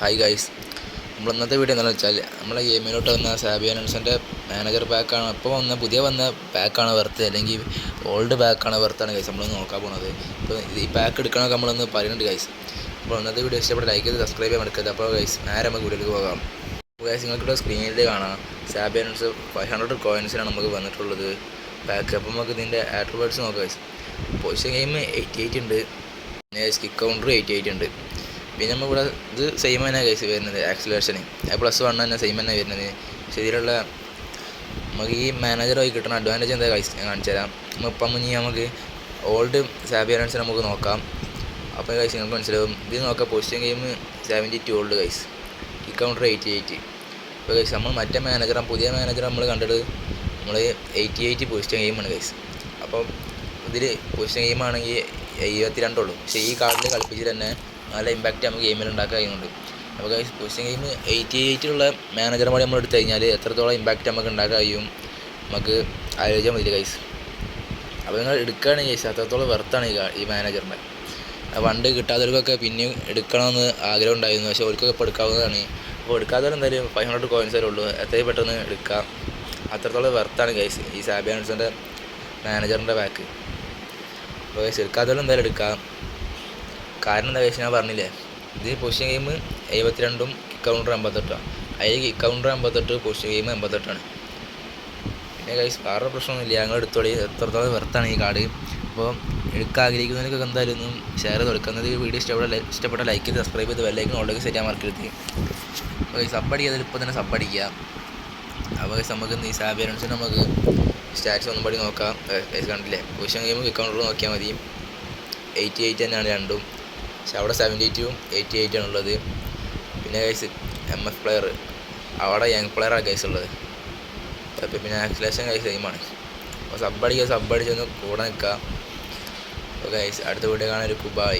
Hi guys, നമ്മൾ ഇന്നത്തെ video എന്താണെന്ന് വെച്ചാൽ നമ്മളെ ഗെയിമിലോട്ട് വന്ന സാബിയാനൻസിൻ്റെ മാനേജർ പാക്കാണ്. ഇപ്പോൾ പുതിയ വന്ന പാക്കാണ് വെർത്ത്, അല്ലെങ്കിൽ ഓൾഡ് പാക്കാണ് വെർത്താണ് ഗൈസ് നമ്മളൊന്ന് നോക്കാൻ പോകുന്നത്. ഇപ്പോൾ ഈ പാക്ക് എടുക്കണമൊക്കെ നമ്മളൊന്ന് പറയുന്നുണ്ട് ഗൈസ്. അപ്പോൾ ഇന്നത്തെ വീഡിയോ ഇഷ്ടപ്പെട്ട ലൈക്ക് ചെയ്ത് സബ്സ്ക്രൈബ് ചെയ്യാൻ മറക്കരുത്. അപ്പോൾ ഗൈസ് നേരെ നമുക്ക് വീഡിയോയിലേക്ക് പോകാം. അപ്പോൾ ഗൈസ് നിങ്ങൾക്കിവിടെ സ്ക്രീനിൽ കാണാം സാബിയാനൻസ് 500 കോയിൻസിനാണ് നമുക്ക് വന്നിട്ടുള്ളത് പാക്ക്. അപ്പോൾ നമുക്ക് ഇതിൻ്റെ ആട്രിബ്യൂട്ട്സ് നോക്കാം ഗൈസ്. പൊസിഷൻ ഗെയിം 88 ഉണ്ട്, സ്കിക്ക് കൗണ്ടർ 88 ഉണ്ട്. പിന്നെ നമ്മളിവിടെ ഇത് സെയിം തന്നെ കേസ് വരുന്നത്, ആക്സിലേഷന് +1 തന്നെ സെയിം തന്നെ വരുന്നത്. പക്ഷേ ഇതിലുള്ള നമുക്ക് ഈ മാനേജറായി കിട്ടുന്ന അഡ്വാൻറ്റേജ് എന്താ ഗൈസ് ഞാൻ കാണിച്ചു തരാം. ഇപ്പം നമുക്ക് ഓൾഡ് സാബിയാനൻസ് നമുക്ക് നോക്കാം. അപ്പോൾ ഗൈസ് നിങ്ങൾക്ക് മനസ്സിലാവും. ഇത് നോക്കാം, position game 72 old guys, kick counter 88. അപ്പോൾ ഗൈസ് നമ്മൾ മറ്റേ പുതിയ മാനേജർ നമ്മൾ കണ്ടത് നമ്മൾ 88 പൊസിഷൻ ഗെയിമാണ് ഗൈസ്. അപ്പം ഇതിൽ പൊസിഷൻ ഗെയിമാണെങ്കിൽ 72 ഉള്ളൂ. പക്ഷേ ഈ കാർഡിൽ കളിപ്പിച്ചിട്ട് തന്നെ നല്ല ഇമ്പാക്റ്റ് നമുക്ക് ഗെയിമിൽ ഉണ്ടാക്കാൻ കഴിയുന്നുണ്ട്. അപ്പോൾ ഗൈസ് പൊസിഷൻ ഗെയിം 88 മാനേജർമാരെ നമ്മൾ എടുത്തു കഴിഞ്ഞാൽ എത്രത്തോളം ഇമ്പാക്റ്റ് നമുക്ക് ഉണ്ടാക്കാൻ കഴിയും നമുക്ക് ആലോചിച്ചാൽ മതി ഗൈസ്. അപ്പോൾ നിങ്ങൾ എടുക്കുകയാണെങ്കിൽ ഗൈസ് അത്രത്തോളം വെർത്താണ് ഈ മാനേജറിൻ്റെ. ഫണ്ട് കിട്ടാത്തവർക്കൊക്കെ പിന്നെയും എടുക്കണമെന്ന് ആഗ്രഹം ഉണ്ടായിരുന്നു, പക്ഷേ അവർക്കൊക്കെ ഇപ്പോൾ എടുക്കാവുന്നതാണ്. അപ്പോൾ എടുക്കാത്തവർ എന്തായാലും 500 കോയിൻസ് വരെ ഉള്ളൂ, എത്രയും പെട്ടെന്ന് എടുക്കാം. അത്രത്തോളം വെർത്താണ് ഗൈസ് ഈ സാബിയാനൻസിൻ്റെ മാനേജറിൻ്റെ പാക്ക്. അപ്പോൾ ഗൈസ് എടുക്കാത്തവർ എന്തായാലും എടുക്കാം. കാരണം എന്താ ഗൈസ് ഞാൻ പറഞ്ഞില്ലേ, ഇത് പൊസിഷൻ ഗെയിം 72 കിക്ക് കൗണ്ടർ 88. അതിൽ കിക്ക് കൗണ്ടർ 88, പൊസിഷൻ ഗെയിം 88. പിന്നെ ഗൈസ് വേറെ പ്രശ്നമൊന്നുമില്ല, ഞങ്ങൾ എടുത്തോളി. എത്രത്തോളം വെർത്താണ് ഈ കാർഡ്. അപ്പോൾ എടുക്കാൻ ആഗ്രഹിക്കുന്നവർക്കൊക്കെ എന്തായാലും ഒന്നും ഷെയർ ചെയ്ത് കൊടുക്കുന്നത്. ഈ വീഡിയോ ഇഷ്ടപ്പെട്ട ലൈക്ക് ചെയ്ത് സബ്സ്ക്രൈബ് ചെയ്ത് ബെല്ലൈക്കൻ ഓൾറെഡി സെറ്റ് ചെയ്യാൻ മറക്കരുത്. അപ്പോൾ ഗൈസ് സബ്ബടിക്കുക, ഇപ്പോൾ തന്നെ സബ്ബടിക്കുക. അപ്പോൾ ഗൈസ് നമുക്ക് ഈ സാബിയാനൻസിന് നമുക്ക് സ്റ്റാറ്റ്സ് ഒന്നും പടി നോക്കാം. ഗൈസ് കണ്ടില്ലേ, പൊസിഷൻ ഗെയിം കിക്ക് കൗണ്ടർ നോക്കിയാൽ മതി. 88 തന്നെയാണ് രണ്ടും, പക്ഷെ അവിടെ 72ഉം 88 ആണുള്ളത്. പിന്നെ ഗൈസ് MF പ്ലെയർ, അവിടെ യങ് പ്ലെയറാണ് ഗൈസ് ഉള്ളത്. അപ്പോൾ പിന്നെ ആക്സിലേഷൻ ഗൈസ് സെയിമാണ്. അപ്പോൾ സബ്ബടിച്ചൊന്ന് കൂടെ നിൽക്കുക. അപ്പോൾ ഗൈസ് അടുത്ത വീഡിയോ കാണാൻ ഒരു ബൈ.